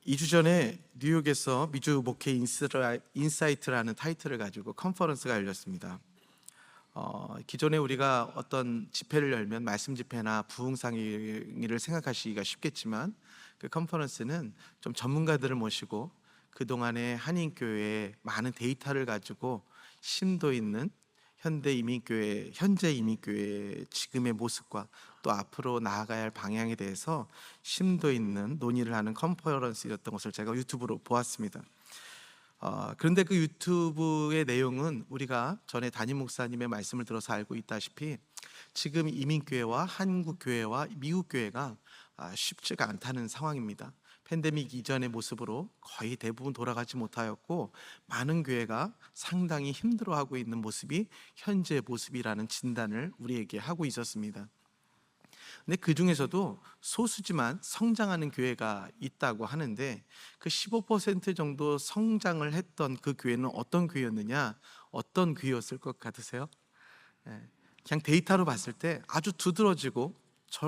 2주 전에 뉴욕에서 미주 목회 인사이트라는 타이틀을 가지고 컨퍼런스가 열렸습니다. 기존에 우리가 어떤 집회를 열면 말씀 집회나 부흥상회를 생각하시기가 쉽겠지만, 그 컨퍼런스는 좀 전문가들을 모시고 그동안의 한인교회의 많은 데이터를 가지고 심도 있는 현재 이민교회의 지금의 모습과 또 앞으로 나아가야 할 방향에 대해서 심도 있는 논의를 하는 컨퍼런스였던 것을 제가 유튜브로 보았습니다. 그런데 그 유튜브의 내용은 우리가 전에 담임 목사님의 말씀을 들어서 알고 있다시피 지금 이민교회와 한국교회와 미국교회가 쉽지가 않다는 상황입니다. 팬데믹 이전의 모습으로 거의 대부분 돌아가지 못하였고, 많은 교회가 상당히 힘들어하고 있는 모습이 현재 모습이라는 진단을 우리에게 하고 있었습니다. 근데 그 중에서도 소수지만 성장하는 교회가 있다고 하는데, 그 15% 정도 성장을 했던 그 교회는 어떤 교회였느냐, 어떤 교회였을 것 같으세요? 그냥 데이터로 봤을 때 아주 두드러지고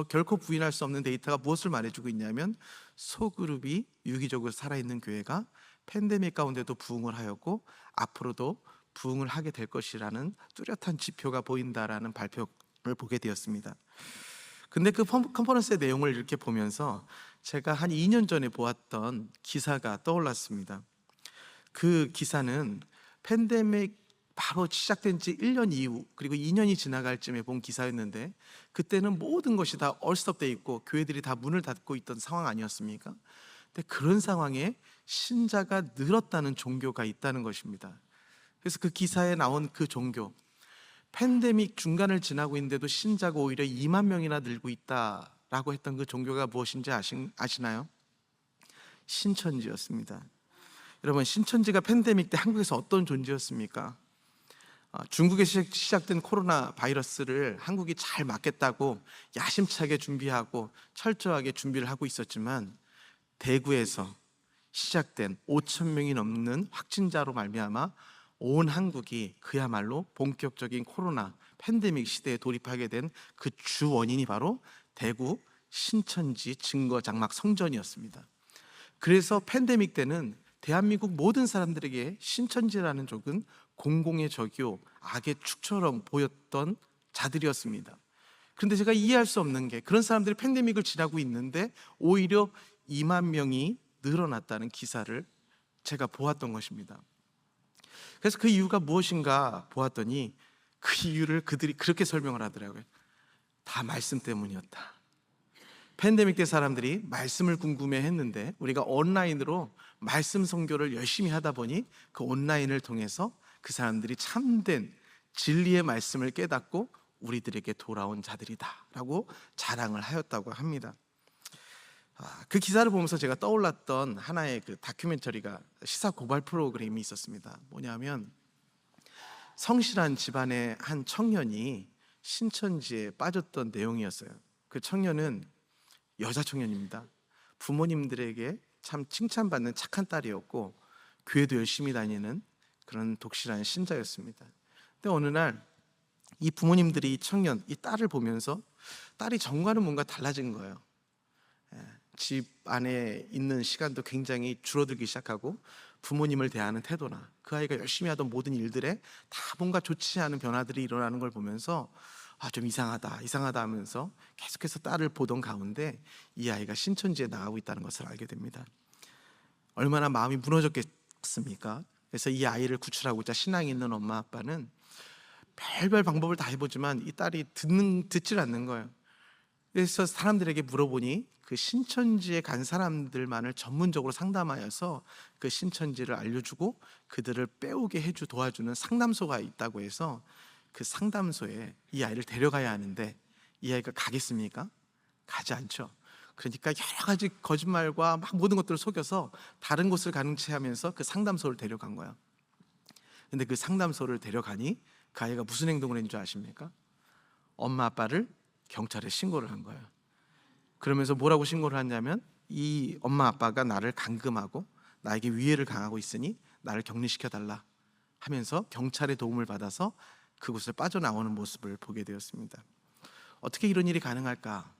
결코 부인할 수 없는 데이터가 무엇을 말해주고 있냐면, 소그룹이 유기적으로 살아있는 교회가 팬데믹 가운데도 부흥을 하였고 앞으로도 부흥을 하게 될 것이라는 뚜렷한 지표가 보인다라는 발표를 보게 되었습니다. 근데 그 컨퍼런스의 내용을 이렇게 보면서 제가 한 2년 전에 보았던 기사가 떠올랐습니다. 그 기사는 팬데믹 바로 시작된 지 1년 이후, 그리고 2년이 지나갈 쯤에 본 기사였는데, 그때는 모든 것이 다 얼스톱돼 있고 교회들이 다 문을 닫고 있던 상황 아니었습니까? 근데 그런 상황에 신자가 늘었다는 종교가 있다는 것입니다. 그래서 그 기사에 나온 그 종교, 팬데믹 중간을 지나고 있는데도 신자가 오히려 2만 명이나 늘고 있다라고 했던 그 종교가 무엇인지 아시나요? 신천지였습니다. 여러분, 신천지가 팬데믹 때 한국에서 어떤 존재였습니까? 중국에서 시작된 코로나 바이러스를 한국이 잘 막겠다고 야심차게 준비하고 철저하게 준비를 하고 있었지만, 대구에서 시작된 5천 명이 넘는 확진자로 말미암아 온 한국이 그야말로 본격적인 코로나 팬데믹 시대에 돌입하게 된 그 주 원인이 바로 대구 신천지 증거장막 성전이었습니다. 그래서 팬데믹 때는 대한민국 모든 사람들에게 신천지라는 쪽은 공공의 적이요 악의 축처럼 보였던 자들이었습니다. 그런데 제가 이해할 수 없는 게, 그런 사람들이 팬데믹을 지나고 있는데 오히려 2만 명이 늘어났다는 기사를 제가 보았던 것입니다. 그래서 그 이유가 무엇인가 보았더니, 그 이유를 그들이 그렇게 설명을 하더라고요. 다 말씀 때문이었다. 팬데믹 때 사람들이 말씀을 궁금해 했는데 우리가 온라인으로 말씀 선교를 열심히 하다 보니 그 온라인을 통해서 그 사람들이 참된 진리의 말씀을 깨닫고 우리들에게 돌아온 자들이다 라고 자랑을 하였다고 합니다. 그 기사를 보면서 제가 떠올랐던 하나의 그 다큐멘터리가, 시사 고발 프로그램이 있었습니다. 뭐냐면, 성실한 집안의 한 청년이 신천지에 빠졌던 내용이었어요. 그 청년은 여자 청년입니다. 부모님들에게 참 칭찬받는 착한 딸이었고 교회도 열심히 다니는 그런 독실한 신자였습니다. 근데 어느 날 이 부모님들이 이 딸을 보면서 딸이 전과는 뭔가 달라진 거예요. 집 안에 있는 시간도 굉장히 줄어들기 시작하고, 부모님을 대하는 태도나 그 아이가 열심히 하던 모든 일들에 다 뭔가 좋지 않은 변화들이 일어나는 걸 보면서 좀 이상하다 하면서 계속해서 딸을 보던 가운데 이 아이가 신천지에 나가고 있다는 것을 알게 됩니다. 얼마나 마음이 무너졌겠습니까? 그래서 이 아이를 구출하고자 신앙이 있는 엄마 아빠는 별별 방법을 다 해보지만 이 딸이 듣질 않는 거예요. 그래서 사람들에게 물어보니 그 신천지에 간 사람들만을 전문적으로 상담하여서 그 신천지를 알려주고 그들을 빼오게 도와주는 상담소가 있다고 해서 그 상담소에 이 아이를 데려가야 하는데, 이 아이가 가겠습니까? 가지 않죠. 그러니까 여러 가지 거짓말과 막 모든 것들을 속여서 다른 곳을 가는 체 하면서 그 상담소를 데려간 거예요. 근데 그 상담소를 데려가니 그 아이가 무슨 행동을 했는 줄 아십니까? 엄마 아빠를 경찰에 신고를 한 거예요. 그러면서 뭐라고 신고를 하냐면, 이 엄마 아빠가 나를 감금하고 나에게 위해를 가하고 있으니 나를 격리시켜달라 하면서 경찰의 도움을 받아서 그곳을 빠져나오는 모습을 보게 되었습니다. 어떻게 이런 일이 가능할까?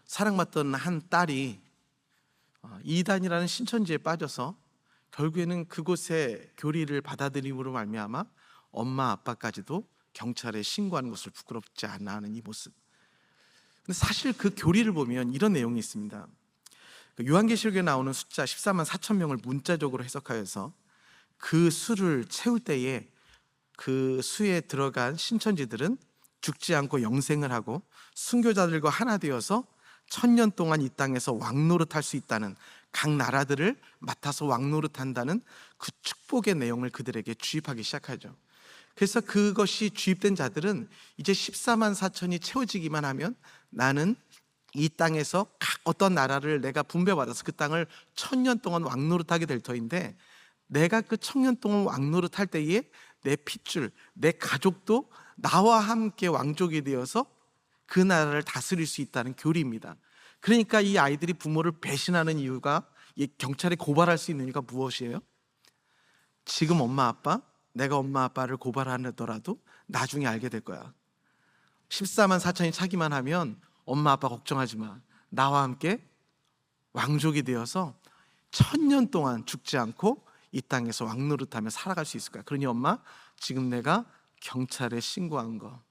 사랑받던 한 딸이 이단이라는 신천지에 빠져서 결국에는 그곳의 교리를 받아들임으로 말미암아 엄마 아빠까지도 경찰에 신고하는 것을 부끄럽지 않아 하는 이 모습. 근데 사실 그 교리를 보면 이런 내용이 있습니다. 요한계시록에 나오는 숫자 14만 4천 명을 문자적으로 해석하여서 그 수를 채울 때에 그 수에 들어간 신천지들은 죽지 않고 영생을 하고 순교자들과 하나 되어서 1000년 동안 이 땅에서 왕노릇할 수 있다는, 각 나라들을 맡아서 왕노릇한다는 그 축복의 내용을 그들에게 주입하기 시작하죠. 그래서 그것이 주입된 자들은 이제 14만 4천이 채워지기만 하면 나는 이 땅에서 각 어떤 나라를 내가 분배받아서 그 땅을 1000년 동안 왕노릇하게 될 터인데, 내가 그 1000년 동안 왕노릇할 때에 내 핏줄, 내 가족도 나와 함께 왕족이 되어서 그 나라를 다스릴 수 있다는 교리입니다. 그러니까 이 아이들이 부모를 배신하는 이유가, 이 경찰에 고발할 수 있는 이유가 무엇이에요? 지금 엄마 아빠, 내가 엄마 아빠를 고발하더라도 나중에 알게 될 거야. 14만 4천이 차기만 하면 엄마 아빠 걱정하지 마. 나와 함께 왕족이 되어서 1000년 동안 죽지 않고 이 땅에서 왕노릇하며 살아갈 수 있을 거야. 그러니 엄마, 지금 내가 경찰에 신고한 거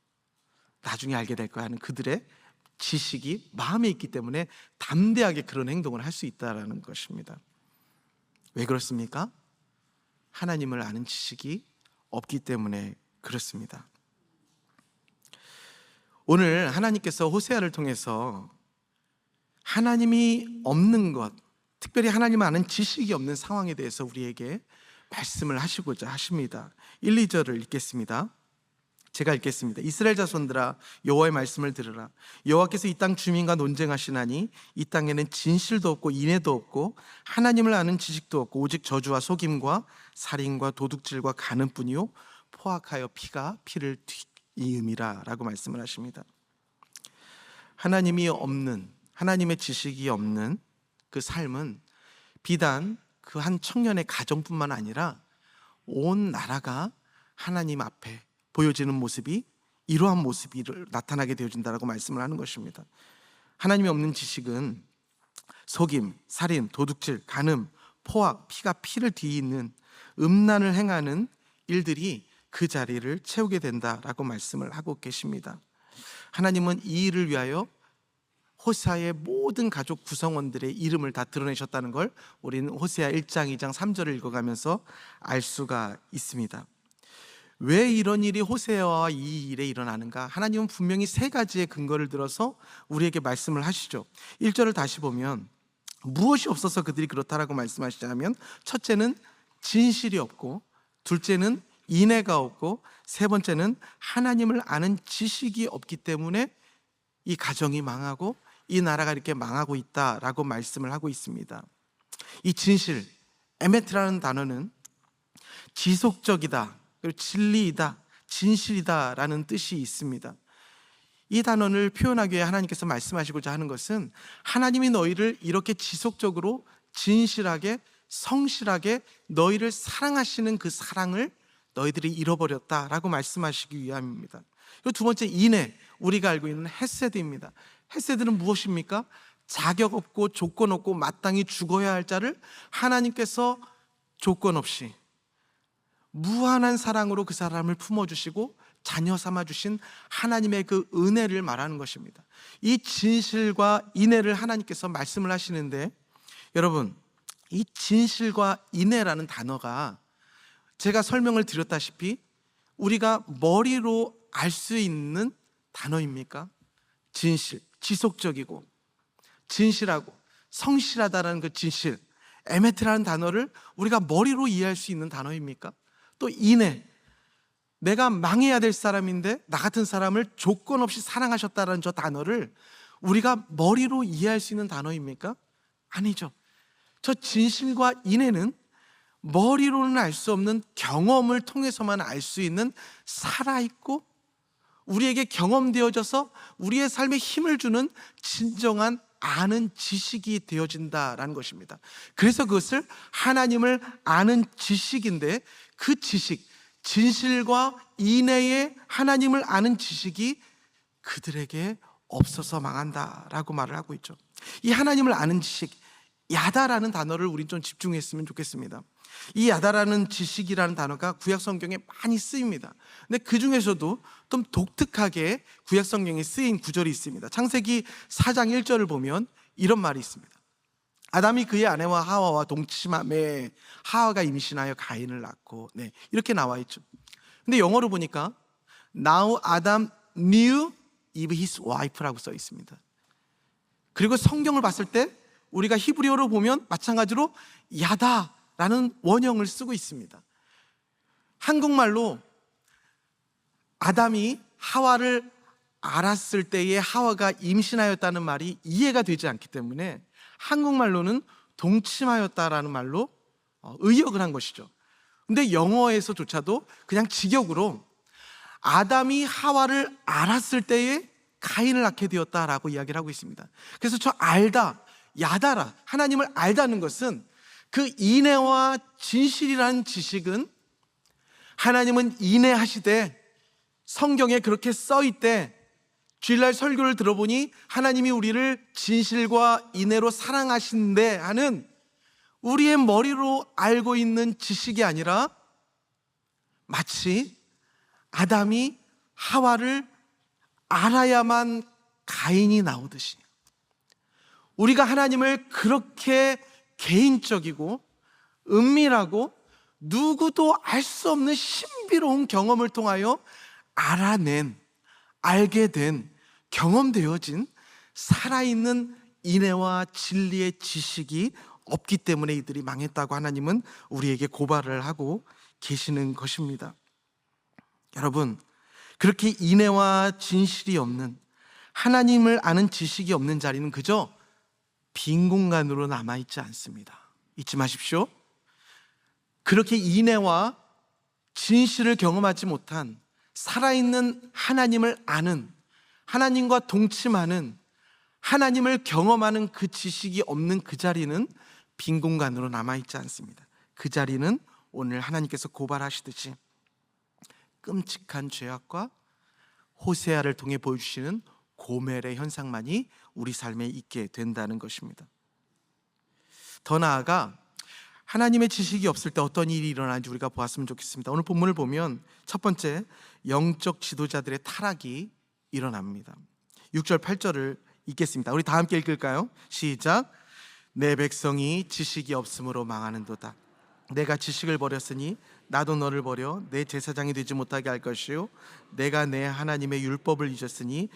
나중에 알게 될 거야 하는 그들의 지식이 마음에 있기 때문에 담대하게 그런 행동을 할 수 있다는 것입니다. 왜 그렇습니까? 하나님을 아는 지식이 없기 때문에 그렇습니다. 오늘 하나님께서 호세아를 통해서 하나님이 없는 것, 특별히 하나님을 아는 지식이 없는 상황에 대해서 우리에게 말씀을 하시고자 하십니다. 1, 2절을 읽겠습니다. 제가 읽겠습니다. 이스라엘 자손들아, 여호와의 말씀을 들으라. 여호와께서 이 땅 주민과 논쟁하시나니 이 땅에는 진실도 없고 인애도 없고 하나님을 아는 지식도 없고 오직 저주와 속임과 살인과 도둑질과 간음뿐이요 포악하여 피가 피를 뒤이음이라 라고 말씀을 하십니다. 하나님이 없는, 하나님의 지식이 없는 그 삶은 비단 그 한 청년의 가정뿐만 아니라 온 나라가 하나님 앞에 보여지는 모습이 이러한 모습이 나타나게 되어진다라고 말씀을 하는 것입니다. 하나님이 없는 지식은 속임, 살인, 도둑질, 간음, 포악, 피가 피를 뒤이는 음란을 행하는 일들이 그 자리를 채우게 된다라고 말씀을 하고 계십니다. 하나님은 이 일을 위하여 호세아의 모든 가족 구성원들의 이름을 다 드러내셨다는 걸 우리는 호세아 1장, 2장, 3절을 읽어가면서 알 수가 있습니다. 왜 이런 일이 호세아와 이 일에 일어나는가? 하나님은 분명히 세 가지의 근거를 들어서 우리에게 말씀을 하시죠. 1절을 다시 보면 무엇이 없어서 그들이 그렇다라고 말씀하시자면, 첫째는 진실이 없고, 둘째는 인애가 없고, 세 번째는 하나님을 아는 지식이 없기 때문에 이 가정이 망하고 이 나라가 이렇게 망하고 있다라고 말씀을 하고 있습니다. 이 진실, 에메트라는 단어는 지속적이다, 그리고 진리이다, 진실이다 라는 뜻이 있습니다. 이 단어를 표현하기 위해 하나님께서 말씀하시고자 하는 것은, 하나님이 너희를 이렇게 지속적으로 진실하게 성실하게 너희를 사랑하시는 그 사랑을 너희들이 잃어버렸다라고 말씀하시기 위함입니다. 그리고 두 번째, 인애, 우리가 알고 있는 헤세드입니다. 헤세드는 무엇입니까? 자격 없고 조건 없고 마땅히 죽어야 할 자를 하나님께서 조건 없이 무한한 사랑으로 그 사람을 품어주시고 자녀 삼아주신 하나님의 그 은혜를 말하는 것입니다. 이 진실과 인애를 하나님께서 말씀을 하시는데, 여러분, 이 진실과 인애라는 단어가 제가 설명을 드렸다시피 우리가 머리로 알 수 있는 단어입니까? 진실, 지속적이고 진실하고 성실하다는 그 진실, 에메트라는 단어를 우리가 머리로 이해할 수 있는 단어입니까? 또 인애, 내가 망해야 될 사람인데 나 같은 사람을 조건 없이 사랑하셨다는 저 단어를 우리가 머리로 이해할 수 있는 단어입니까? 아니죠. 저 진실과 인애는 머리로는 알 수 없는 경험을 통해서만 알 수 있는 살아있고 우리에게 경험되어져서 우리의 삶에 힘을 주는 진정한 아는 지식이 되어진다라는 것입니다. 그래서 그것을 하나님을 아는 지식인데, 그 지식, 진실과 인애의 하나님을 아는 지식이 그들에게 없어서 망한다라고 말을 하고 있죠. 이 하나님을 아는 지식, 야다라는 단어를 우린 좀 집중했으면 좋겠습니다. 이 야다라는 지식이라는 단어가 구약 성경에 많이 쓰입니다. 근데 그 중에서도 좀 독특하게 구약 성경에 쓰인 구절이 있습니다. 창세기 4장 1절을 보면 이런 말이 있습니다. 아담이 그의 아내와 하와와 동침함에 하와가 임신하여 가인을 낳고, 이렇게 나와 있죠. 근데 영어로 보니까 Now Adam knew Eve his wife라고 써 있습니다. 그리고 성경을 봤을 때 우리가 히브리어로 보면 마찬가지로 야다라는 원형을 쓰고 있습니다. 한국말로 아담이 하와를 알았을 때에 하와가 임신하였다는 말이 이해가 되지 않기 때문에 한국말로는 동침하였다라는 말로 의역을 한 것이죠. 근데 영어에서조차도 그냥 직역으로 아담이 하와를 알았을 때에 가인을 낳게 되었다라고 이야기를 하고 있습니다. 그래서 저 알다, 야다라, 하나님을 알다는 것은 그 인애와 진실이라는 지식은 하나님은 인애하시되 성경에 그렇게 써있대. 주일날 설교를 들어보니 하나님이 우리를 진실과 인애로 사랑하신대 하는 우리의 머리로 알고 있는 지식이 아니라 마치 아담이 하와를 알아야만 가인이 나오듯이 우리가 하나님을 그렇게 개인적이고 은밀하고 누구도 알 수 없는 신비로운 경험을 통하여 알아낸, 알게 된, 경험되어진 살아있는 인애와 진리의 지식이 없기 때문에 이들이 망했다고 하나님은 우리에게 고발을 하고 계시는 것입니다. 여러분, 그렇게 인애와 진실이 없는, 하나님을 아는 지식이 없는 자리는 그저 빈 공간으로 남아있지 않습니다. 잊지 마십시오. 그렇게 인애와 진실을 경험하지 못한 살아있는 하나님을 아는, 하나님과 동침하는, 하나님을 경험하는 그 지식이 없는 그 자리는 빈 공간으로 남아있지 않습니다. 그 자리는 오늘 하나님께서 고발하시듯이 끔찍한 죄악과 호세아를 통해 보여주시는 고멜의 현상만이 우리 삶에 있게 된다는 것입니다. 더 나아가 하나님의 지식이 없을 때 어떤 일이 일어나는지 우리가 보았으면 좋겠습니다. 오늘 본문을 보면 첫 번째, 영적 지도자들의 타락이 일어납니다. 6절 8절을 읽겠습니다. 우리 다 함께 읽을까요? 시작. 내 백성이 지식이 없으므로 망하는도다. 내가 지식을 버렸으니 나도 너를 버려 내 제사장이 되지 못하게 할 것이요 내가 내 하나님의 율법을 잊었으니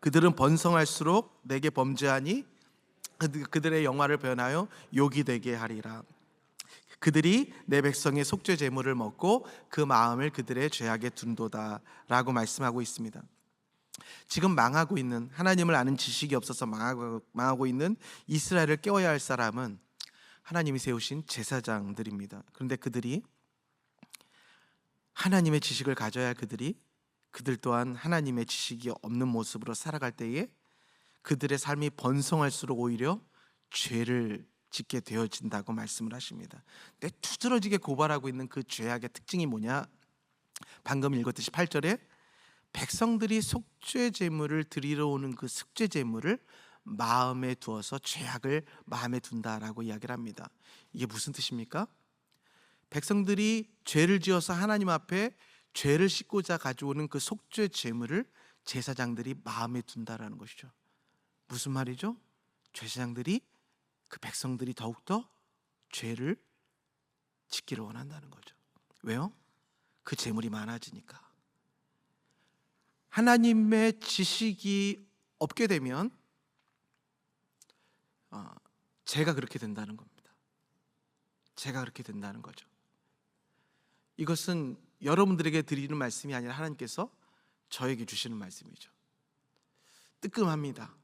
그들은 번성할수록 내게 범죄하니 그들의 영화를 변하여 욕이 되게 하리라. 그들이 내 백성의 속죄 제물을 먹고 그 마음을 그들의 죄악에 둔도다 라고 말씀하고 있습니다. 지금 망하고 있는, 하나님을 아는 지식이 없어서 망하고 있는 이스라엘을 깨워야 할 사람은 하나님이 세우신 제사장들입니다. 그런데 그들이 하나님의 지식을 가져야 할 그들 또한 하나님의 지식이 없는 모습으로 살아갈 때에 그들의 삶이 번성할수록 오히려 죄를 짓게 되어진다고 말씀을 하십니다. 근데 두드러지게 고발하고 있는 그 죄악의 특징이 뭐냐? 방금 읽었듯이 8절에 백성들이 속죄 제물을 드리러 오는 그 속죄 제물을 마음에 두어서 죄악을 마음에 둔다라고 이야기를 합니다. 이게 무슨 뜻입니까? 백성들이 죄를 지어서 하나님 앞에 죄를 씻고자 가져오는 그 속죄 제물을 제사장들이 마음에 둔다라는 것이죠. 무슨 말이죠? 제사장들이 그 백성들이 더욱더 죄를 짓기를 원한다는 거죠. 왜요? 그 제물이 많아지니까. 하나님의 지식이 없게 되면 죄가 그렇게 된다는 겁니다. 죄가 그렇게 된다는 거죠. 이것은 여러분들에게 드리는 말씀이 아니라 하나님께서 저에게 주시는 말씀이죠. 뜨끔합니다.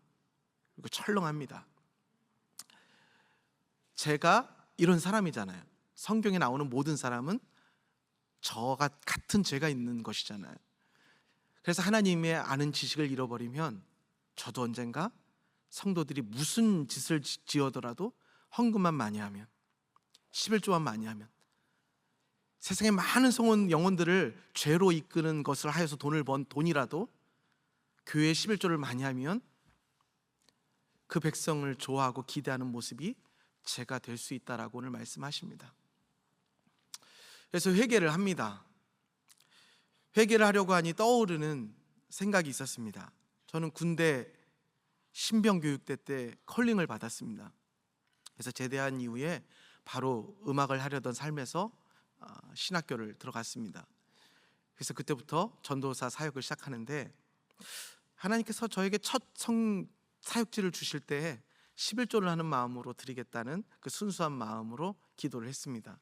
그리고 철렁합니다. 제가 이런 사람이잖아요. 성경에 나오는 모든 사람은 저가 같은 죄가 있는 것이잖아요. 그래서 하나님의 아는 지식을 잃어버리면 저도 언젠가 성도들이 무슨 짓을 지어더라도 헌금만 많이 하면, 11조만 많이 하면, 세상에 많은 성원 영혼들을 죄로 이끄는 것을 하여서 돈을 번 돈이라도 교회에 11조를 많이 하면 그 백성을 좋아하고 기대하는 모습이 제가 될 수 있다라고 오늘 말씀하십니다. 그래서 회개를 합니다. 회개를 하려고 하니 떠오르는 생각이 있었습니다. 저는 군대 신병교육대 때 컬링을 받았습니다. 그래서 제대한 이후에 바로 음악을 하려던 삶에서 신학교를 들어갔습니다. 그래서 그때부터 전도사 사역을 시작하는데, 하나님께서 저에게 첫 사역지를 주실 때 11조를 하는 마음으로 드리겠다는 그 순수한 마음으로 기도를 했습니다.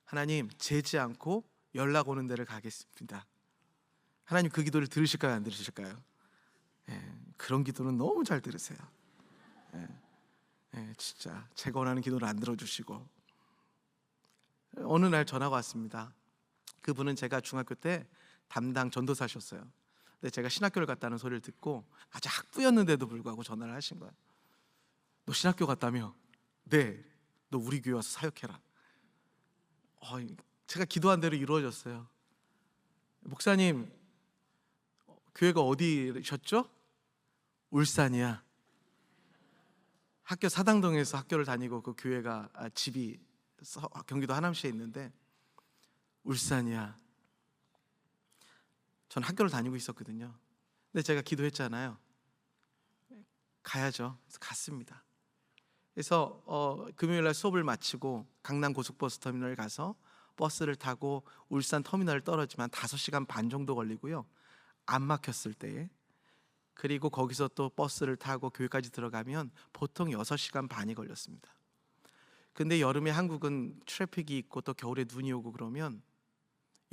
하나님, 재지 않고 연락 오는 데를 가겠습니다. 하나님, 그 기도를 들으실까요, 안 들으실까요? 그런 기도는 너무 잘 들으세요. 진짜 제가 원하는 기도를 안 들어주시고, 어느 날 전화가 왔습니다. 그분은 제가 중학교 때 담당 전도사셨어요. 근데 제가 신학교를 갔다는 소리를 듣고 아직 학부였는데도 불구하고 전화를 하신 거예요. 너 신학교 갔다며? 네. 너 우리 교회 와서 사역해라. 제가 기도한 대로 이루어졌어요. 목사님, 교회가 어디셨죠? 울산이야. 학교 사당동에서 학교를 다니고, 그 교회가 집이 경기도 하남시에 있는데, 울산이야. 전 학교를 다니고 있었거든요. 근데 제가 기도했잖아요. 가야죠. 그래서 갔습니다. 그래서 금요일날 수업을 마치고 강남 고속버스 터미널 가서 버스를 타고 울산 터미널을 떨어지면 5시간 반 정도 걸리고요. 안 막혔을 때에, 그리고 거기서 또 버스를 타고 교회까지 들어가면 보통 6시간 반이 걸렸습니다. 근데 여름에 한국은 트래픽이 있고 또 겨울에 눈이 오고 그러면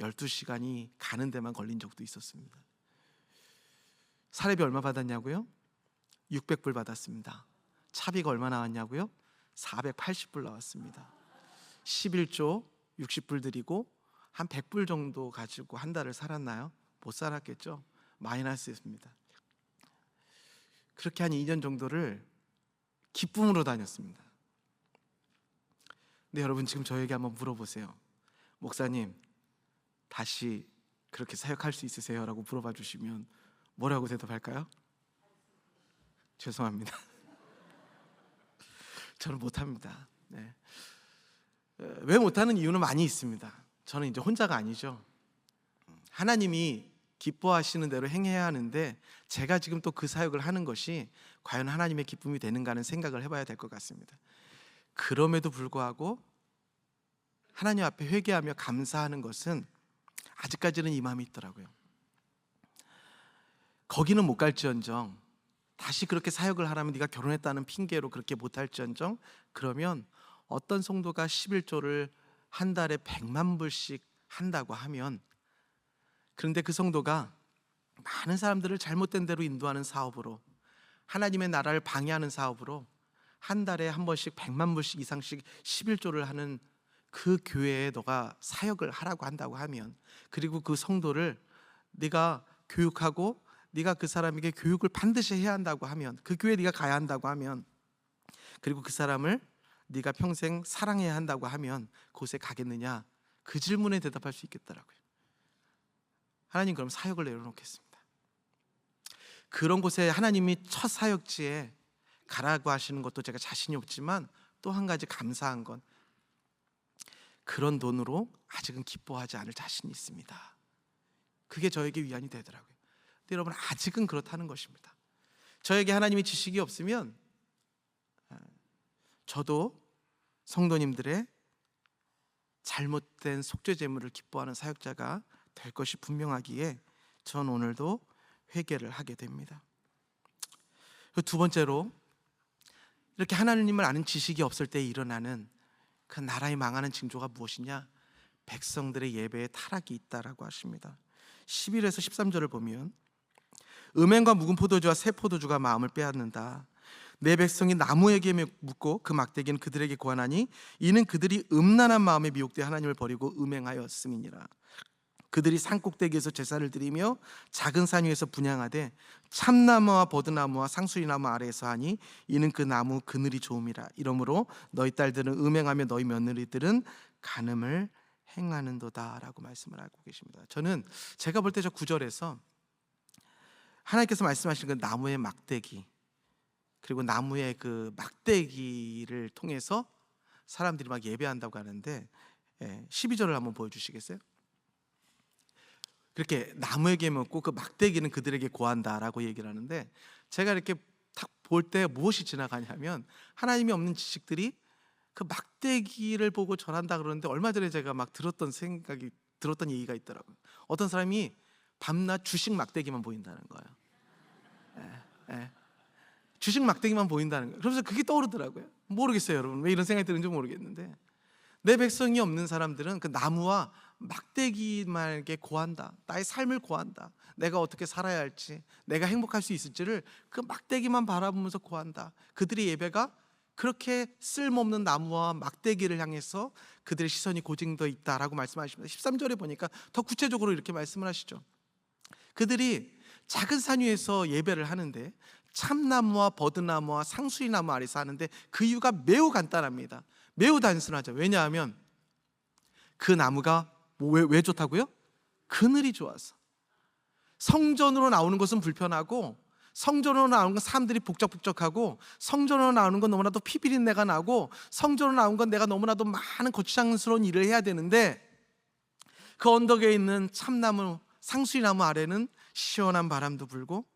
12시간이 가는 데만 걸린 적도 있었습니다. 사례비 얼마 받았냐고요? 600불 받았습니다. 차비가 얼마 나왔냐고요? 480불 나왔습니다. 11조 60불 드리고 한 100불 정도 가지고 한 달을 살았나요? 못 살았겠죠? 마이너스였습니다. 그렇게 한 2년 정도를 기쁨으로 다녔습니다. 근데 여러분, 지금 저에게 한번 물어보세요. 목사님, 다시 그렇게 사역할 수 있으세요? 라고 물어봐 주시면 뭐라고 대답할까요? 죄송합니다. 저는 못합니다. 왜 못하는 이유는 많이 있습니다. 저는 이제 혼자가 아니죠. 하나님이 기뻐하시는 대로 행해야 하는데, 제가 지금 또 그 사역을 하는 것이 과연 하나님의 기쁨이 되는가 하는 생각을 해봐야 될 것 같습니다. 그럼에도 불구하고 하나님 앞에 회개하며 감사하는 것은 아직까지는 이 마음이 있더라고요. 거기는 못 갈지언정, 다시 그렇게 사역을 하라면 네가 결혼했다는 핑계로 그렇게 못할지언정, 그러면 어떤 성도가 11조를 한 달에 100만 불씩 한다고 하면, 그런데 그 성도가 많은 사람들을 잘못된 대로 인도하는 사업으로, 하나님의 나라를 방해하는 사업으로 한 달에 한 번씩 100만 불씩 이상씩 11조를 하는 그 교회에 너가 사역을 하라고 한다고 하면, 그리고 그 성도를 네가 교육하고 네가 그 사람에게 교육을 반드시 해야 한다고 하면, 그 교회에 네가 가야 한다고 하면, 그리고 그 사람을 네가 평생 사랑해야 한다고 하면 그곳에 가겠느냐? 그 질문에 대답할 수 있겠더라고요. 하나님, 그럼 사역을 내려놓겠습니다. 그런 곳에 하나님이 첫 사역지에 가라고 하시는 것도 제가 자신이 없지만, 또 한 가지 감사한 건 그런 돈으로 아직은 기뻐하지 않을 자신이 있습니다. 그게 저에게 위안이 되더라고요. 근데 여러분, 아직은 그렇다는 것입니다. 저에게 하나님의 지식이 없으면 저도 성도님들의 잘못된 속죄 제물을 기뻐하는 사역자가 될 것이 분명하기에 전 오늘도 회개를 하게 됩니다. 두 번째로, 이렇게 하나님을 아는 지식이 없을 때 일어나는 그 나라의 망하는 징조가 무엇이냐? 백성들의 예배에 타락이 있다라고 하십니다. 11에서 13절을 보면, 음행과 묵은 포도주와 새 포도주가 마음을 빼앗는다. 내 백성이 나무에게 묻고 그 막대기는 그들에게 고하나니, 이는 그들이 음란한 마음에 미혹되어 하나님을 버리고 음행하였음이니라. 그들이 산꼭대기에서 제사를 드리며 작은 산 위에서 분향하되 참나무와 버드나무와 상수리나무 아래에서 하니, 이는 그 나무 그늘이 좋음이라. 이러므로 너희 딸들은 음행하며 너희 며느리들은 간음을 행하는도다 라고 말씀을 하고 계십니다. 저는 제가 볼 때 저 9절에서 하나님께서 말씀하신 그 나무의 막대기, 그리고 나무의 그 막대기를 통해서 사람들이 막 예배한다고 하는데, 12절을 한번 보여주시겠어요? 그렇게 나무에게 묻고 그 막대기는 그들에게 고한다라고 얘기를 하는데, 제가 이렇게 딱 볼 때 무엇이 지나가냐면 하나님이 없는 지식들이 그 막대기를 보고 전한다 그러는데, 얼마 전에 제가 막 들었던 얘기가 있더라고요. 어떤 사람이 밤낮 주식 막대기만 보인다는 거예요. 주식 막대기만 보인다는 거예요. 그래서 그게 떠오르더라고요. 모르겠어요, 여러분. 왜 이런 생각이 드는지 모르겠는데, 내 백성이 없는 사람들은 그 나무와 막대기만에게 고한다. 나의 삶을 고한다. 내가 어떻게 살아야 할지, 내가 행복할 수 있을지를 그 막대기만 바라보면서 고한다. 그들의 예배가 그렇게 쓸모없는 나무와 막대기를 향해서 그들의 시선이 고정되어 있다라고 말씀하십니다. 13절에 보니까 더 구체적으로 이렇게 말씀을 하시죠. 그들이 작은 산 위에서 예배를 하는데, 참나무와 버드나무와 상수리나무 아래서 하는데, 그 이유가 매우 간단합니다. 매우 단순하죠. 왜냐하면 그 나무가 왜 좋다고요? 그늘이 좋아서. 성전으로 나오는 것은 불편하고, 성전으로 나오는 건 사람들이 북적북적하고, 성전으로 나오는 건 너무나도 피비린내가 나고, 성전으로 나온 건 내가 너무나도 많은 거추장스러운 일을 해야 되는데, 그 언덕에 있는 참나무, 상수리나무 아래는 시원한 바람도 불고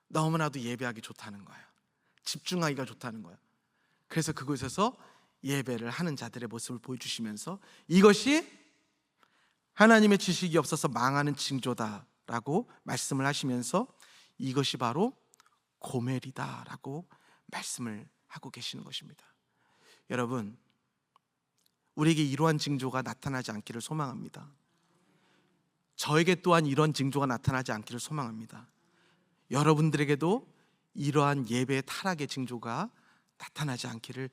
너무나도 예배하기 좋다는 거예요. 집중하기가 좋다는 거예요. 그래서 그곳에서 예배를 하는 자들의 모습을 보여주시면서, 이것이 하나님의 지식이 없어서 망하는 징조다라고 말씀을 하시면서, 이것이 바로 고멜이다라고 말씀을 하고 계시는 것입니다. 여러분, 우리에게 이러한 징조가 나타나지 않기를 소망합니다. 저에게 또한 이런 징조가 나타나지 않기를 소망합니다. 여러분들에게도 이러한 예배의 타락의 징조가 나타나지 않기를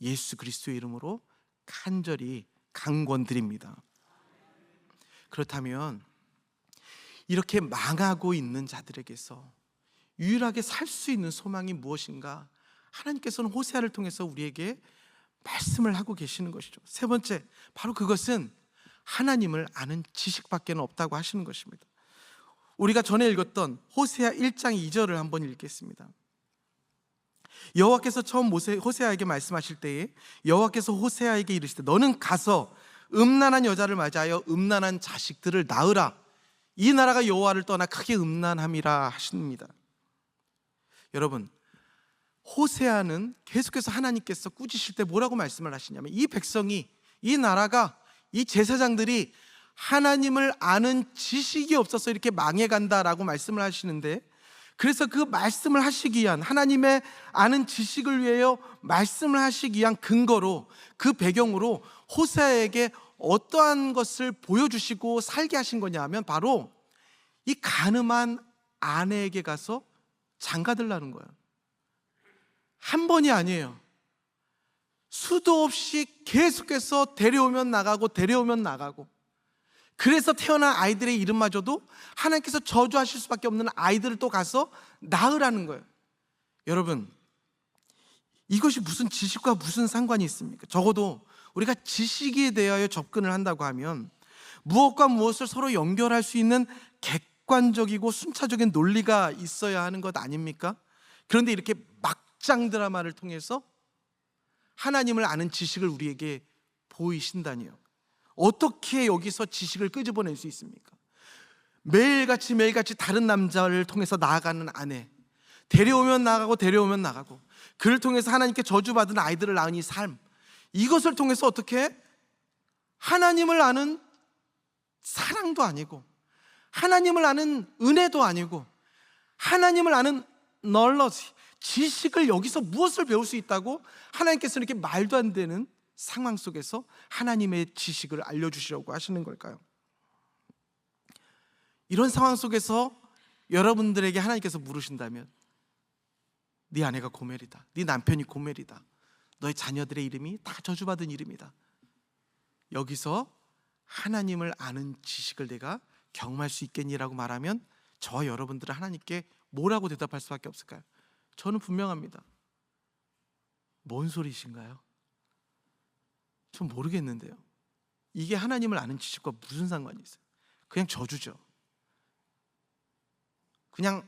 예수 그리스도의 이름으로 간절히 강권드립니다. 그렇다면 이렇게 망하고 있는 자들에게서 유일하게 살 수 있는 소망이 무엇인가? 하나님께서는 호세아를 통해서 우리에게 말씀을 하고 계시는 것이죠. 세 번째, 바로 그것은 하나님을 아는 지식밖에 없다고 하시는 것입니다. 우리가 전에 읽었던 호세아 1장 2절을 한번 읽겠습니다. 여호와께서 처음 호세아에게 말씀하실 때에 여호와께서 호세아에게 이르시되, 너는 가서 음란한 여자를 맞이하여 음란한 자식들을 낳으라. 이 나라가 여호와를 떠나 크게 음란함이라 하십니다. 여러분, 호세아는 계속해서 하나님께서 꾸짖으실 때 뭐라고 말씀을 하시냐면, 이 백성이, 이 나라가, 이 제사장들이 하나님을 아는 지식이 없어서 이렇게 망해간다라고 말씀을 하시는데, 그래서 그 말씀을 하시기 위한, 하나님의 아는 지식을 위하여 말씀을 하시기 위한 근거로, 그 배경으로 호세아에게 어떠한 것을 보여주시고 살게 하신 거냐 하면, 바로 이 간음한 아내에게 가서 장가들라는 거예요. 한 번이 아니에요. 수도 없이 계속해서 데려오면 나가고 데려오면 나가고, 그래서 태어난 아이들의 이름마저도 하나님께서 저주하실 수밖에 없는 아이들을 또 가서 낳으라는 거예요. 여러분, 이것이 무슨 지식과 무슨 상관이 있습니까? 적어도 우리가 지식에 대하여 접근을 한다고 하면 무엇과 무엇을 서로 연결할 수 있는 객관적이고 순차적인 논리가 있어야 하는 것 아닙니까? 그런데 이렇게 막장 드라마를 통해서 하나님을 아는 지식을 우리에게 보이신다니요. 어떻게 여기서 지식을 끄집어낼 수 있습니까? 매일같이 다른 남자를 통해서 나아가는 아내, 데려오면 나가고 데려오면 나가고, 그를 통해서 하나님께 저주받은 아이들을 낳은 이 삶, 이것을 통해서 어떻게 하나님을 아는 사랑도 아니고, 하나님을 아는 은혜도 아니고, 하나님을 아는 knowledge, 지식을 여기서 무엇을 배울 수 있다고 하나님께서는 이렇게 말도 안 되는 상황 속에서 하나님의 지식을 알려주시려고 하시는 걸까요? 이런 상황 속에서 여러분들에게 하나님께서 물으신다면, 네 아내가 고멜이다, 네 남편이 고멜이다, 너의 자녀들의 이름이 다 저주받은 이름이다, 여기서 하나님을 아는 지식을 내가 경험할 수 있겠니라고 말하면, 저와 여러분들은 하나님께 뭐라고 대답할 수밖에 없을까요? 저는 분명합니다. 뭔 소리신가요? 전 모르겠는데요. 이게 하나님을 아는 지식과 무슨 상관이 있어요? 그냥 저주죠. 그냥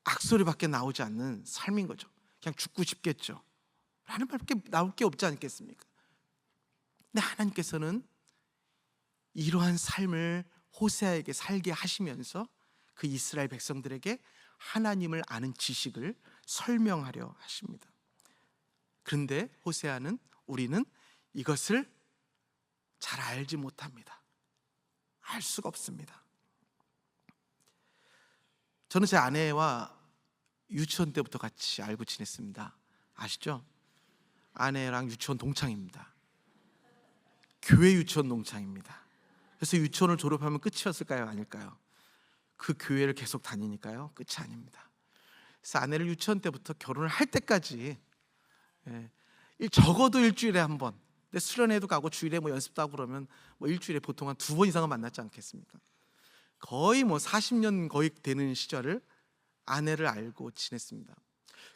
악소리밖에 나오지 않는 삶인 거죠. 그냥 죽고 싶겠죠 라는 말밖에 나올 게 없지 않겠습니까? 근데 하나님께서는 이러한 삶을 호세아에게 살게 하시면서 그 이스라엘 백성들에게 하나님을 아는 지식을 설명하려 하십니다. 그런데 호세아는, 우리는 이것을 잘 알지 못합니다. 알 수가 없습니다. 저는 제 아내와 유치원 때부터 같이 알고 지냈습니다. 아시죠? 아내랑 유치원 동창입니다. 교회 유치원 동창입니다. 그래서 유치원을 졸업하면 끝이었을까요? 아닐까요? 그 교회를 계속 다니니까요, 끝이 아닙니다. 그래서 아내를 유치원 때부터 결혼을 할 때까지 적어도 일주일에 한 번, 근데 수련회도 가고 주일에 뭐 연습도 하고 그러면 뭐 일주일에 보통 한 2번 이상은 만났지 않겠습니까? 거의 뭐 40년 거의 되는 시절을 아내를 알고 지냈습니다.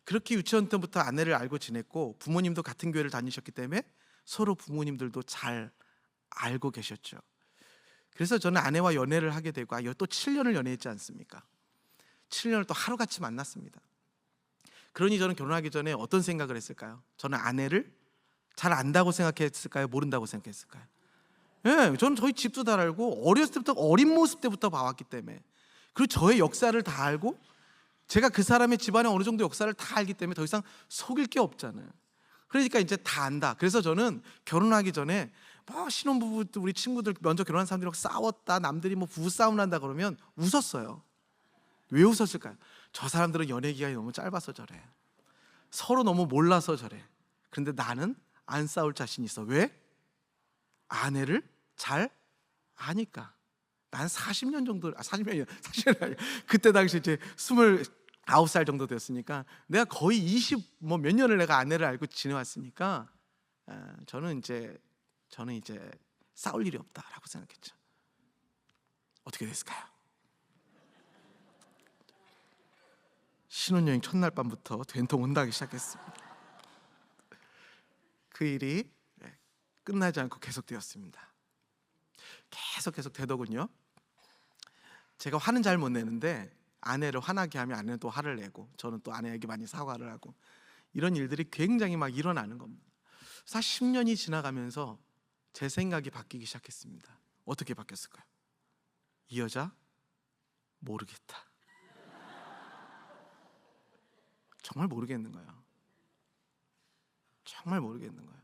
그렇게 유치원 때부터 아내를 알고 지냈고, 부모님도 같은 교회를 다니셨기 때문에 서로 부모님들도 잘 알고 계셨죠. 그래서 저는 아내와 연애를 하게 되고, 또 7년을 연애했지 않습니까? 7년을 또 하루같이 만났습니다. 그러니 저는 결혼하기 전에 어떤 생각을 했을까요? 저는 아내를 잘 안다고 생각했을까요? 모른다고 생각했을까요? 저는 저희 집도 다 알고 어렸을 때부터, 어린 모습 때부터 봐왔기 때문에, 그리고 저의 역사를 다 알고 제가 그 사람의 집안의 어느 정도 역사를 다 알기 때문에 더 이상 속일 게 없잖아요. 그러니까 이제 다 안다. 그래서 저는 결혼하기 전에 뭐 신혼부부, 우리 친구들 먼저 결혼한 사람들이랑 싸웠다, 남들이 뭐 부부싸움 난다 그러면 웃었어요. 왜 웃었을까요? 저 사람들은 연애 기간이 너무 짧아서 저래, 서로 너무 몰라서 저래. 그런데 나는 안 싸울 자신이 있어. 왜? 아내를 잘 아니까. 난 40년 정도, 40년이 아니야. 그때 당시 이제 29살 정도 되었으니까 내가 거의 20 뭐 몇 년을 내가 아내를 알고 지내왔으니까, 저는 이제 싸울 일이 없다라고 생각했죠. 어떻게 됐을까요? 신혼여행 첫날 밤부터 된통 온다기 시작했습니다. 그 일이 끝나지 않고 계속되었습니다. 계속 되더군요. 제가 화는 잘 못 내는데 아내를 화나게 하면 아내는 또 화를 내고, 저는 또 아내에게 많이 사과를 하고, 이런 일들이 굉장히 막 일어나는 겁니다. 사실 10년이 지나가면서 제 생각이 바뀌기 시작했습니다. 어떻게 바뀌었을까요? 이 여자 모르겠다. 정말 모르겠는 거예요. 정말 모르겠는 거예요.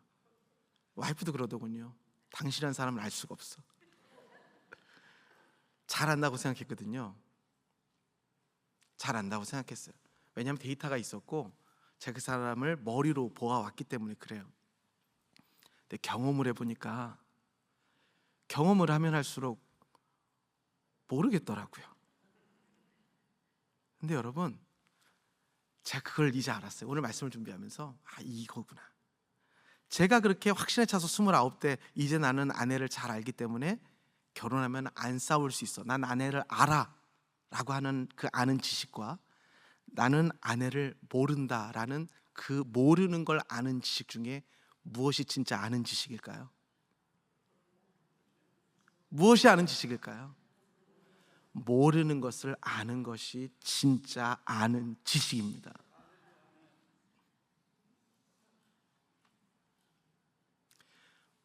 와이프도 그러더군요. 당신이라는 사람을 알 수가 없어. 잘 안다고 생각했거든요. 잘 안다고 생각했어요. 왜냐하면 데이터가 있었고 제가 그 사람을 머리로 보아왔기 때문에 그래요. 근데 경험을 해보니까, 경험을 하면 할수록 모르겠더라고요. 근데 여러분, 제가 그걸 이제 알았어요. 오늘 말씀을 준비하면서 이거구나. 제가 그렇게 확신에 차서 29대 이제 나는 아내를 잘 알기 때문에 결혼하면 안 싸울 수 있어, 난 아내를 알아 라고 하는 그 아는 지식과, 나는 아내를 모른다라는 그 모르는 걸 아는 지식 중에 무엇이 진짜 아는 지식일까요? 무엇이 아는 지식일까요? 모르는 것을 아는 것이 진짜 아는 지식입니다.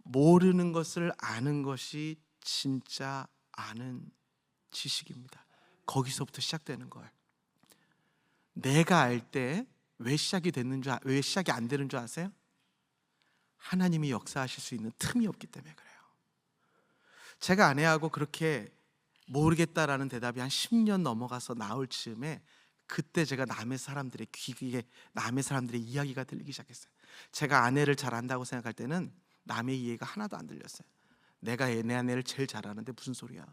모르는 것을 아는 것이 진짜 아는 지식입니다. 거기서부터 시작되는 거예요. 내가 알 때 왜 시작이 안 되는 줄 아세요? 하나님이 역사하실 수 있는 틈이 없기 때문에 그래요. 제가 아내하고 그렇게 모르겠다라는 대답이 한 10년 넘어가서 나올 즈음에, 그때 제가 남의 사람들의 귀에 남의 사람들의 이야기가 들리기 시작했어요. 제가 아내를 잘 안다고 생각할 때는 남의 이해가 하나도 안 들렸어요. 내가 내 아내를 제일 잘 아는데 무슨 소리야?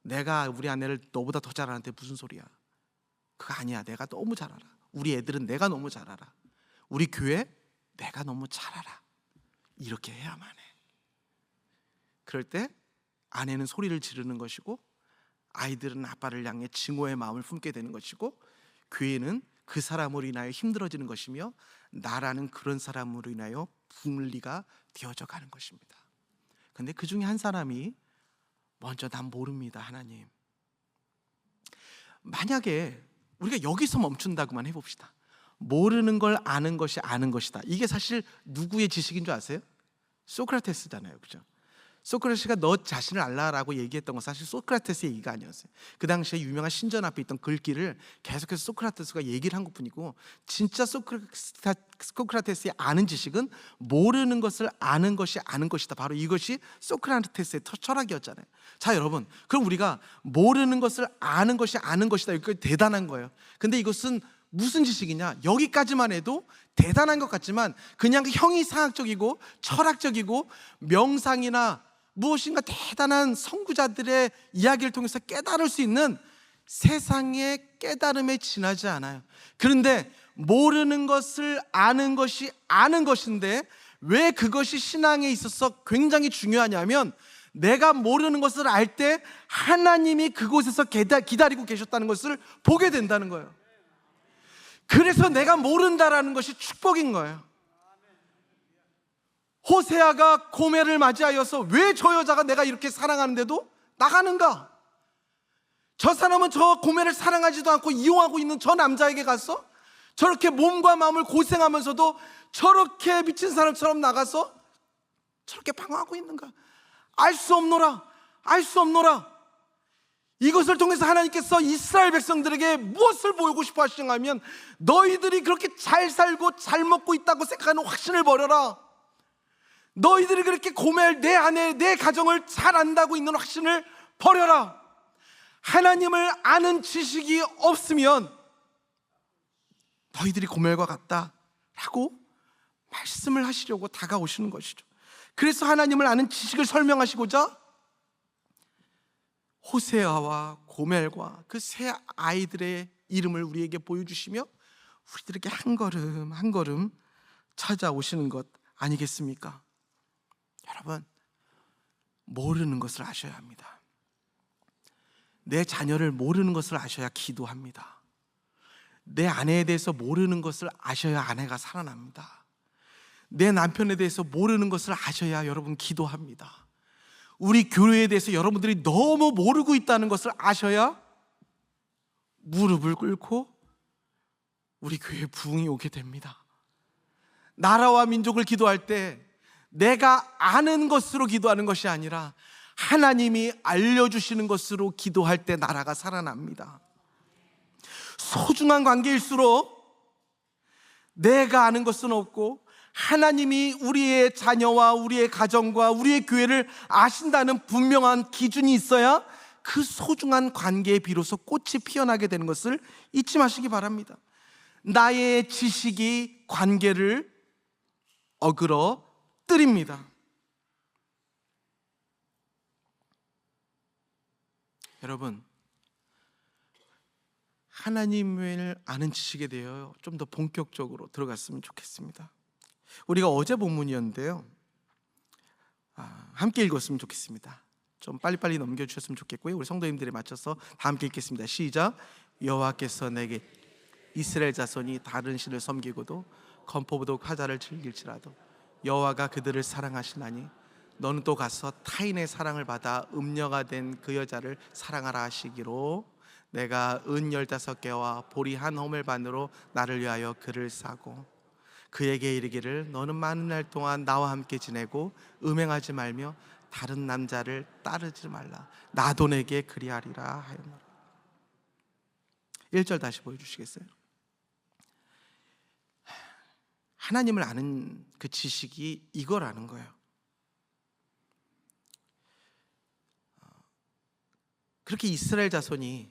내가 우리 아내를 너보다 더 잘 아는데 무슨 소리야? 그거 아니야. 내가 너무 잘 알아. 우리 애들은 내가 너무 잘 알아. 우리 교회 내가 너무 잘 알아. 이렇게 해야만 해. 그럴 때 아내는 소리를 지르는 것이고, 아이들은 아빠를 향해 증오의 마음을 품게 되는 것이고, 교회는 그 사람으로 인하여 힘들어지는 것이며, 나라는 그런 사람으로 인하여 분리가 되어져 가는 것입니다. 근데 그 중에 한 사람이 먼저 난 모릅니다, 하나님. 만약에 우리가 여기서 멈춘다고만 해봅시다. 모르는 걸 아는 것이 아는 것이다. 이게 사실 누구의 지식인 줄 아세요? 소크라테스잖아요, 그죠? 소크라테스가 너 자신을 알라라고 얘기했던 건 사실 소크라테스의 얘기가 아니었어요. 그 당시에 유명한 신전 앞에 있던 글귀를 계속해서 소크라테스가 얘기를 한 것뿐이고, 진짜 소크라테스의 아는 지식은 모르는 것을 아는 것이 아는 것이다. 바로 이것이 소크라테스의 철학이었잖아요. 자, 여러분, 그럼 우리가 모르는 것을 아는 것이 아는 것이다, 이거 대단한 거예요. 근데 이것은 무슨 지식이냐? 여기까지만 해도 대단한 것 같지만 그냥 형이상학적이고 철학적이고 명상이나 무엇인가 대단한 선구자들의 이야기를 통해서 깨달을 수 있는 세상의 깨달음에 지나지 않아요. 그런데 모르는 것을 아는 것이 아는 것인데 왜 그것이 신앙에 있어서 굉장히 중요하냐면, 내가 모르는 것을 알 때 하나님이 그곳에서 기다리고 계셨다는 것을 보게 된다는 거예요. 그래서 내가 모른다라는 것이 축복인 거예요. 호세아가 고멜을 맞이하여서 왜 저 여자가 내가 이렇게 사랑하는데도 나가는가? 저 사람은 저 고멜을 사랑하지도 않고 이용하고 있는 저 남자에게 가서 저렇게 몸과 마음을 고생하면서도 저렇게 미친 사람처럼 나가서 저렇게 방황하고 있는가? 알 수 없노라, 알 수 없노라. 이것을 통해서 하나님께서 이스라엘 백성들에게 무엇을 보이고 싶어 하시냐면, 너희들이 그렇게 잘 살고 잘 먹고 있다고 생각하는 확신을 버려라. 너희들이 그렇게 고멜, 내 아내, 내 가정을 잘 안다고 있는 확신을 버려라. 하나님을 아는 지식이 없으면 너희들이 고멜과 같다라고 말씀을 하시려고 다가오시는 것이죠. 그래서 하나님을 아는 지식을 설명하시고자 호세아와 고멜과 그 세 아이들의 이름을 우리에게 보여주시며 우리들에게 한 걸음 한 걸음 찾아오시는 것 아니겠습니까? 여러분, 모르는 것을 아셔야 합니다. 내 자녀를 모르는 것을 아셔야 기도합니다. 내 아내에 대해서 모르는 것을 아셔야 아내가 살아납니다. 내 남편에 대해서 모르는 것을 아셔야 여러분 기도합니다. 우리 교회에 대해서 여러분들이 너무 모르고 있다는 것을 아셔야 무릎을 꿇고 우리 교회에 부흥이 오게 됩니다. 나라와 민족을 기도할 때 내가 아는 것으로 기도하는 것이 아니라 하나님이 알려주시는 것으로 기도할 때 나라가 살아납니다. 소중한 관계일수록 내가 아는 것은 없고 하나님이 우리의 자녀와 우리의 가정과 우리의 교회를 아신다는 분명한 기준이 있어야 그 소중한 관계에 비로소 꽃이 피어나게 되는 것을 잊지 마시기 바랍니다. 나의 지식이 관계를 어그러뜨립니다. 여러분, 하나님을 아는 지식에 대하여 좀 더 본격적으로 들어갔으면 좋겠습니다. 우리가 어제 본문이었는데요, 함께 읽었으면 좋겠습니다. 좀 빨리빨리 넘겨주셨으면 좋겠고요. 우리 성도님들에 맞춰서 다 함께 읽겠습니다. 시작. 여호와께서 내게 이스라엘 자손이 다른 신을 섬기고도 건포보도 화자를 즐길지라도 여호와가 그들을 사랑하시나니 너는 또 가서 타인의 사랑을 받아 음녀가 된 그 여자를 사랑하라 하시기로 내가 은 15개와 보리 한 호멜반으로 나를 위하여 그를 사고 그에게 이르기를 너는 많은 날 동안 나와 함께 지내고 음행하지 말며 다른 남자를 따르지 말라. 나도 내게 그리하리라 하였노라. 1절 다시 보여주시겠어요? 하나님을 아는 그 지식이 이거라는 거예요. 그렇게 이스라엘 자손이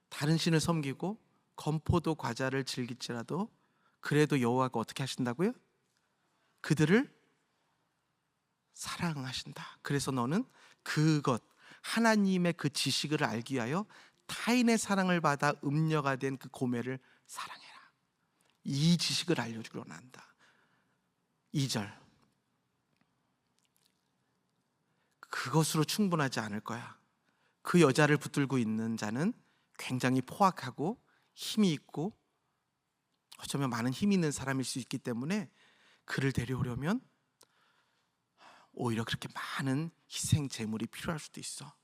다른 신을 섬기고 건포도 과자를 즐길지라도 그래도 여호와가 어떻게 하신다고요? 그들을 사랑하신다. 그래서 너는 그것, 하나님의 그 지식을 알기 위하여 타인의 사랑을 받아 음녀가 된 그 고멜을 사랑해라. 이 지식을 알려주기로 한다. 2절. 그것으로 충분하지 않을 거야. 그 여자를 붙들고 있는 자는 굉장히 포악하고 힘이 있고 어쩌면 많은 힘이 있는 사람일 수 있기 때문에 그를 데려오려면 오히려 그렇게 많은 희생 제물이 필요할 수도 있어.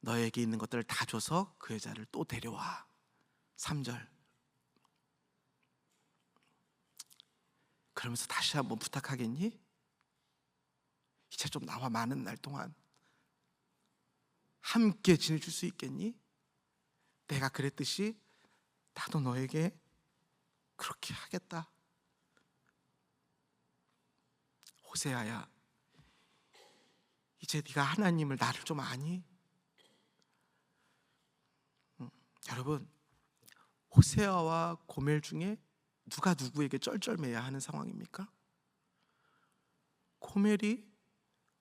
너에게 있는 것들을 다 줘서 그 여자를 또 데려와. 3절. 그러면서 다시 한번 부탁하겠니? 이제 좀 나와 많은 날 동안 함께 지내줄 수 있겠니? 내가 그랬듯이 나도 너에게 그렇게 하겠다. 호세아야, 이제 네가 하나님을, 나를 좀 아니? 여러분, 호세아와 고멜 중에 누가 누구에게 쩔쩔매야 하는 상황입니까? 고멜이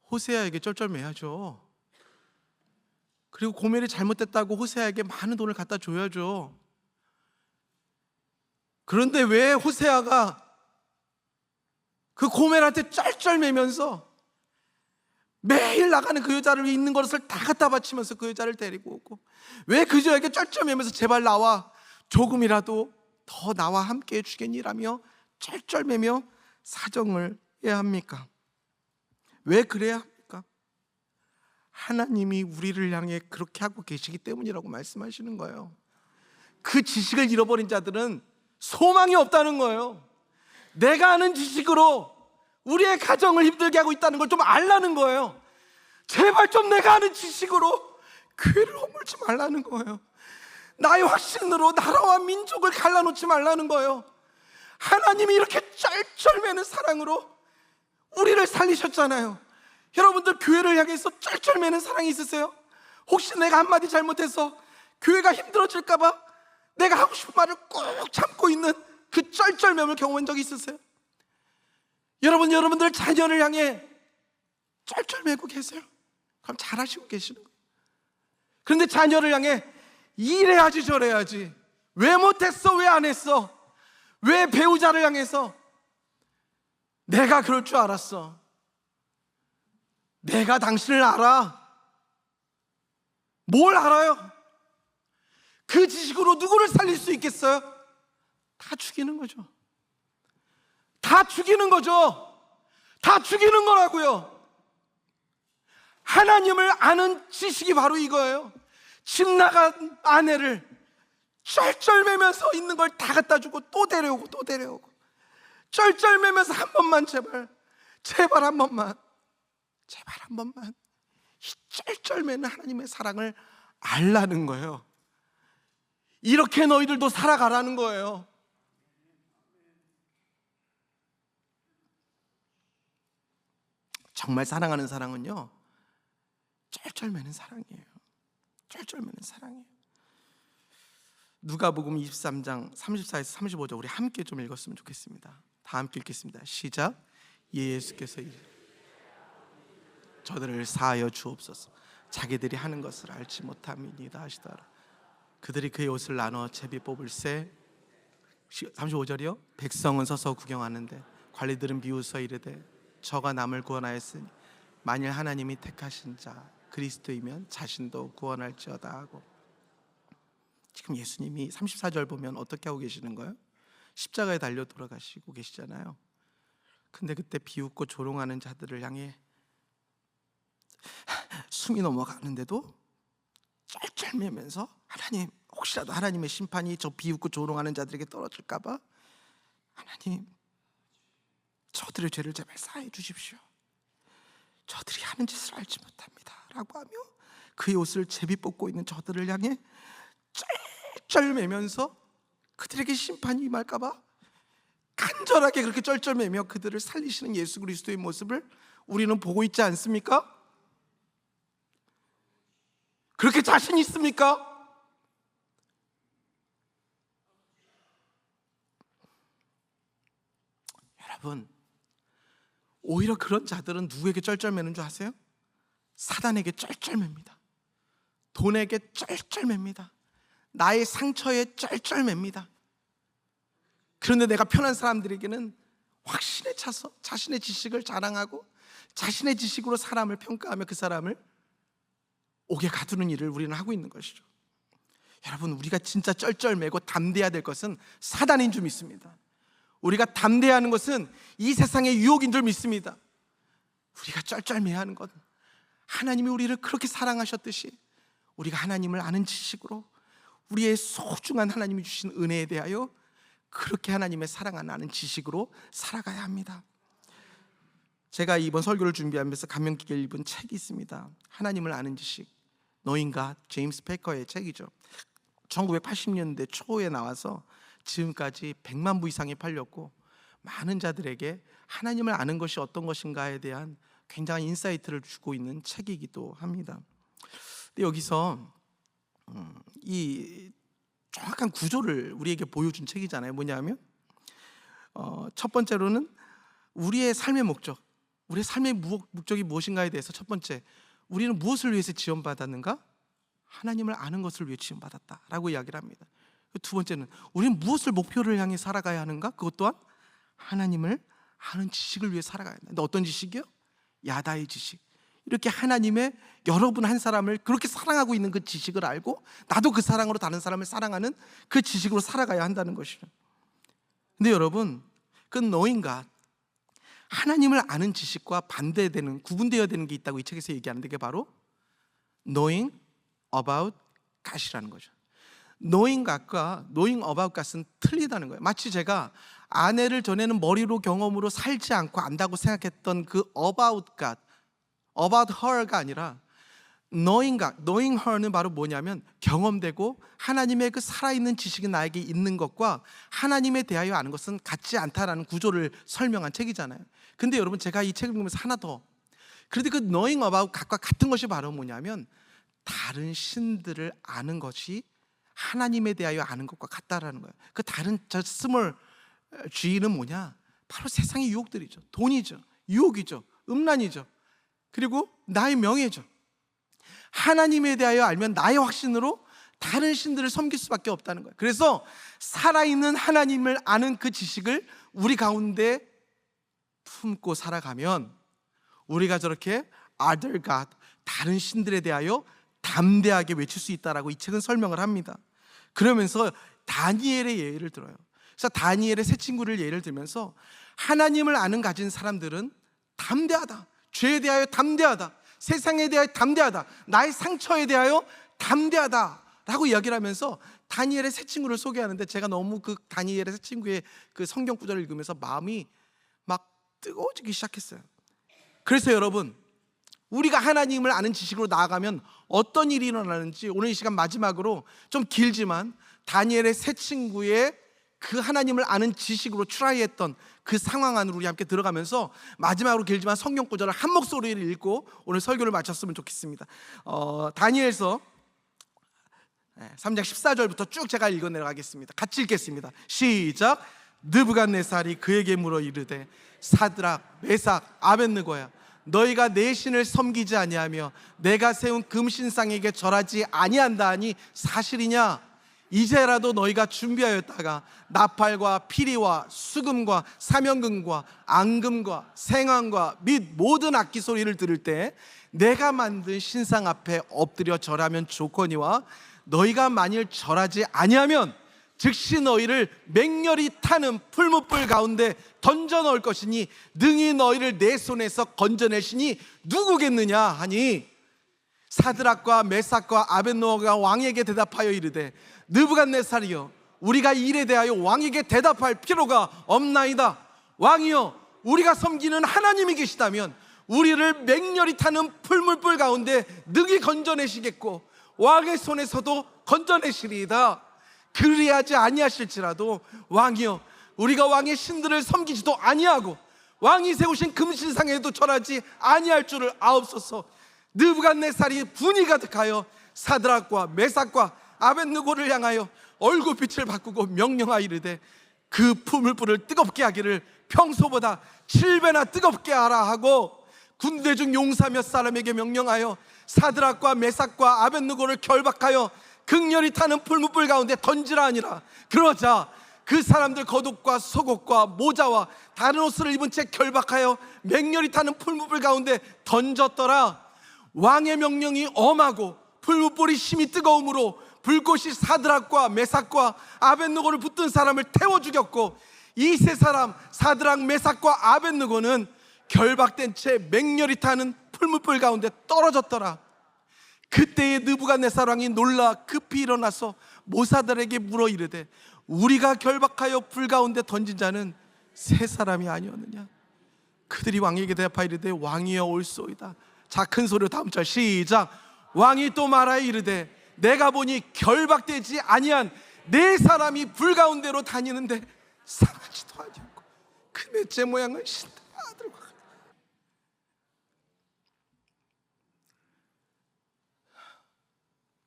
호세아에게 쩔쩔매야죠. 그리고 고멜이 잘못됐다고 호세아에게 많은 돈을 갖다 줘야죠. 그런데 왜 호세아가 그 고멜한테 쩔쩔매면서 매일 나가는 그 여자를 있는 것을 다 갖다 바치면서 그 여자를 데리고 오고, 왜 그 여자에게 쩔쩔매면서 제발 나와, 조금이라도 더 나와 함께 해주겠니라며 쩔쩔매며 사정을 해야 합니까? 왜 그래야 합니까? 하나님이 우리를 향해 그렇게 하고 계시기 때문이라고 말씀하시는 거예요. 그 지식을 잃어버린 자들은 소망이 없다는 거예요. 내가 아는 지식으로 우리의 가정을 힘들게 하고 있다는 걸 좀 알라는 거예요. 제발 좀 내가 아는 지식으로 교회를 허물지 말라는 거예요. 나의 확신으로 나라와 민족을 갈라놓지 말라는 거예요. 하나님이 이렇게 쩔쩔매는 사랑으로 우리를 살리셨잖아요. 여러분들 교회를 향해서 쩔쩔매는 사랑이 있으세요? 혹시 내가 한마디 잘못해서 교회가 힘들어질까 봐 내가 하고 싶은 말을 꾹 참고 있는 그 쩔쩔매를 경험한 적이 있으세요? 여러분들 자녀를 향해 쩔쩔매고 계세요? 그럼 잘하시고 계시는 거예요. 그런데 자녀를 향해 이래야지 저래야지, 왜 못했어, 왜 안 했어, 왜 배우자를 향해서 내가 그럴 줄 알았어, 내가 당신을 알아. 뭘 알아요? 그 지식으로 누구를 살릴 수 있겠어요? 다 죽이는 거죠. 다 죽이는 거죠. 다 죽이는 거라고요. 하나님을 아는 지식이 바로 이거예요. 집 나간 아내를 쩔쩔매면서 있는 걸 다 갖다 주고 또 데려오고 또 데려오고, 쩔쩔매면서 한 번만 제발 한 번만, 제발 한 번만 이 쩔쩔매는 하나님의 사랑을 알라는 거예요. 이렇게 너희들도 살아가라는 거예요. 정말 사랑하는 사랑은요, 쩔쩔매는 사랑이에요. 쩔쩔매는 사랑이에요. 누가복음 23장 34에서 35절 우리 함께 좀 읽었으면 좋겠습니다. 다 함께 읽겠습니다. 시작. 예수께서 저들을 사하여 주옵소서, 자기들이 하는 것을 알지 못함이니이다 하시더라. 그들이 그의 옷을 나눠 제비 뽑을새, 35절이요, 백성은 서서 구경하는데 관리들은 비웃어 이르되 저가 남을 구원하였으니 만일 하나님이 택하신 자 그리스도이면 자신도 구원할지어다 하고. 지금 예수님이 34절 보면 어떻게 하고 계시는 거예요? 십자가에 달려 돌아가시고 계시잖아요. 근데 그때 비웃고 조롱하는 자들을 향해 숨이 넘어가는데도 쩔쩔매면서, 하나님, 혹시라도 하나님의 심판이 저 비웃고 조롱하는 자들에게 떨어질까 봐 하나님, 저들의 죄를 제발 사해 주십시오. 저들이 하는 짓을 알지 못합니다 라고 하며 그의 옷을 제비 뽑고 있는 저들을 향해 쩔쩔매면서 그들에게 심판이 임할까 봐 간절하게 그렇게 쩔쩔매며 그들을 살리시는 예수 그리스도의 모습을 우리는 보고 있지 않습니까? 그렇게 자신 있습니까? 여러분, 오히려 그런 자들은 누구에게 쩔쩔매는 줄 아세요? 사단에게 쩔쩔맵니다. 돈에게 쩔쩔맵니다. 나의 상처에 쩔쩔맵니다. 그런데 내가 편한 사람들에게는 확신에 차서 자신의 지식을 자랑하고 자신의 지식으로 사람을 평가하며 그 사람을 옥에 가두는 일을 우리는 하고 있는 것이죠. 여러분, 우리가 진짜 쩔쩔매고 담대해야 될 것은 사단인 줄 믿습니다. 우리가 담대해야 하는 것은 이 세상의 유혹인 줄 믿습니다. 우리가 쩔쩔매야 하는 것, 하나님이 우리를 그렇게 사랑하셨듯이 우리가 하나님을 아는 지식으로 우리의 소중한 하나님이 주신 은혜에 대하여 그렇게 하나님의 사랑을 아는 지식으로 살아가야 합니다. 제가 이번 설교를 준비하면서 감명 깊게 읽은 책이 있습니다. 하나님을 아는 지식, Knowing God, 제임스 패커의 책이죠. 1980년대 초에 나와서 지금까지 100만 부 이상이 팔렸고, 많은 자들에게 하나님을 아는 것이 어떤 것인가에 대한 굉장한 인사이트를 주고 있는 책이기도 합니다. 근데 여기서 이 정확한 구조를 우리에게 보여준 책이잖아요. 뭐냐면 첫 번째로는 우리의 삶의 목적, 우리의 삶의 목적이 무엇인가에 대해서 첫 번째, 우리는 무엇을 위해서 지원받았는가? 하나님을 아는 것을 위해 지원받았다라고 이야기를 합니다. 두 번째는 우리는 무엇을 목표를 향해 살아가야 하는가? 그것 또한 하나님을 아는 지식을 위해 살아가야 한다. 근데 어떤 지식이요? 야다의 지식. 이렇게 하나님의 여러분 한 사람을 그렇게 사랑하고 있는 그 지식을 알고 나도 그 사랑으로 다른 사람을 사랑하는 그 지식으로 살아가야 한다는 것이죠. 근데 여러분, 그 knowing God, 하나님을 아는 지식과 반대되는, 구분되어야 되는 게 있다고 이 책에서 얘기하는데, 그게 바로 knowing about God이라는 거죠. knowing God과 knowing about God은 틀리다는 거예요. 마치 제가 아내를 전에는 머리로 경험으로 살지 않고 안다고 생각했던 그 about God, about her가 아니라 knowing God, knowing her는 바로 뭐냐면 경험되고 하나님의 그 살아있는 지식이 나에게 있는 것과 하나님에 대하여 아는 것은 같지 않다라는 구조를 설명한 책이잖아요. 근데 여러분, 제가 이 책을 보면서 하나 더, 그런데 그 knowing about God과 같은 것이 바로 뭐냐면 다른 신들을 아는 것이 하나님에 대하여 아는 것과 같다라는 거예요. 그 다른 저 스몰 G는 뭐냐? 바로 세상의 유혹들이죠. 돈이죠, 유혹이죠, 음란이죠, 그리고 나의 명예죠. 하나님에 대하여 알면 나의 확신으로 다른 신들을 섬길 수밖에 없다는 거예요. 그래서 살아있는 하나님을 아는 그 지식을 우리 가운데 품고 살아가면 우리가 저렇게 other God, 다른 신들에 대하여 담대하게 외칠 수 있다라고 이 책은 설명을 합니다. 그러면서 다니엘의 예를 들어요. 그래서 다니엘의 세 친구를 예를 들면서 하나님을 아는 가진 사람들은 담대하다, 죄에 대하여 담대하다, 세상에 대하여 담대하다, 나의 상처에 대하여 담대하다라고 이야기를 하면서 다니엘의 세 친구를 소개하는데, 제가 너무 그 다니엘의 세 친구의 그 성경 구절을 읽으면서 마음이 막 뜨거워지기 시작했어요. 그래서 여러분, 우리가 하나님을 아는 지식으로 나아가면 어떤 일이 일어나는지 오늘 이 시간 마지막으로 좀 길지만 다니엘의 세 친구의 그 하나님을 아는 지식으로 트라이했던 그 상황 안으로 우리 함께 들어가면서 마지막으로 길지만 성경 구절을 한 목소리를 읽고 오늘 설교를 마쳤으면 좋겠습니다. 다니엘서 3장 14절부터 쭉 제가 읽어 내려가겠습니다. 같이 읽겠습니다. 시작. 느부갓네살이 그에게 물어 이르되 사드락, 메삭, 아벳느고야, 너희가 내 신을 섬기지 아니하며 내가 세운 금신상에게 절하지 아니한다 하니 사실이냐? 이제라도 너희가 준비하였다가 나팔과 피리와 수금과 사면금과 앙금과 생황과 및 모든 악기 소리를 들을 때 내가 만든 신상 앞에 엎드려 절하면 좋거니와 너희가 만일 절하지 아니하면 즉시 너희를 맹렬히 타는 풀무불 가운데 던져 넣을 것이니 능히 너희를 내 손에서 건져내시니 누구겠느냐 하니, 사드락과 메삭과 아벳노가 왕에게 대답하여 이르되 느부갓네살이여, 우리가 이 일에 대하여 왕에게 대답할 필요가 없나이다. 왕이여, 우리가 섬기는 하나님이 계시다면 우리를 맹렬히 타는 풀무불 가운데 능히 건져내시겠고 왕의 손에서도 건져내시리이다. 그리하지 아니하실지라도 왕이여, 우리가 왕의 신들을 섬기지도 아니하고 왕이 세우신 금신상에도 절하지 아니할 줄을 아옵소서. 느부갓네살이 분이 가득하여 사드락과 메삭과 아벳느고를 향하여 얼굴빛을 바꾸고 명령하이르되 그 풀무불을 뜨겁게 하기를 평소보다 7배나 뜨겁게 하라 하고 군대 중 용사 몇 사람에게 명령하여 사드락과 메삭과 아벳느고를 결박하여 극렬히 타는 풀무불 가운데 던지라 하니라. 그러자 그 사람들 겉옷과 속옷과 모자와 다른 옷을 입은 채 결박하여 맹렬히 타는 풀무불 가운데 던졌더라. 왕의 명령이 엄하고 풀무불이 심히 뜨거움으로 불꽃이 사드락과 메삭과 아벳느고를 붙든 사람을 태워 죽였고 이 세 사람 사드락, 메삭과 아벳느고는 결박된 채 맹렬히 타는 풀무불 가운데 떨어졌더라. 그때에 느부갓네살 왕이 놀라 급히 일어나서 모사들에게 물어 이르되 우리가 결박하여 불 가운데 던진 자는 세 사람이 아니었느냐. 그들이 왕에게 대답하여 이르되 왕이여 올소이다. 자, 큰 소리로 다음 절 시작. 왕이 또 말하여 이르되 내가 보니 결박되지 아니한 네 사람이 불 가운데로 다니는데 상하지도 아니었고 그 넷째 모양은 신들의 아들과 같다.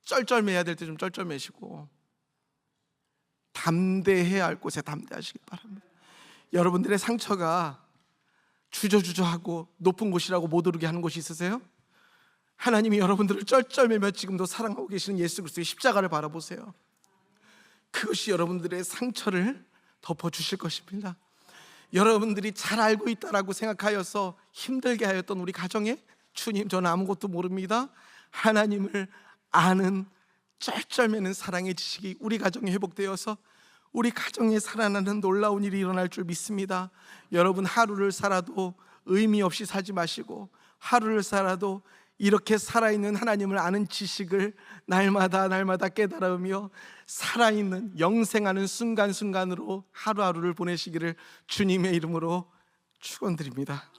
쩔쩔매야 될 때 좀 쩔쩔매시고 담대해야 할 곳에 담대하시기 바랍니다. 여러분들의 상처가 주저주저하고 높은 곳이라고 못 오르게 하는 곳이 있으세요? 하나님이 여러분들을 쩔쩔매며 지금도 사랑하고 계시는 예수 그리스도의 십자가를 바라보세요. 그것이 여러분들의 상처를 덮어주실 것입니다. 여러분들이 잘 알고 있다라고 생각하여서 힘들게 하였던 우리 가정에 주님 저는 아무것도 모릅니다, 하나님을 아는 쩔쩔매는 사랑의 지식이 우리 가정에 회복되어서 우리 가정에 살아나는 놀라운 일이 일어날 줄 믿습니다. 여러분 하루를 살아도 의미 없이 살지 마시고 하루를 살아도 이렇게 살아있는 하나님을 아는 지식을 날마다 깨달으며 살아있는 영생하는 순간순간으로 하루하루를 보내시기를 주님의 이름으로 축원드립니다.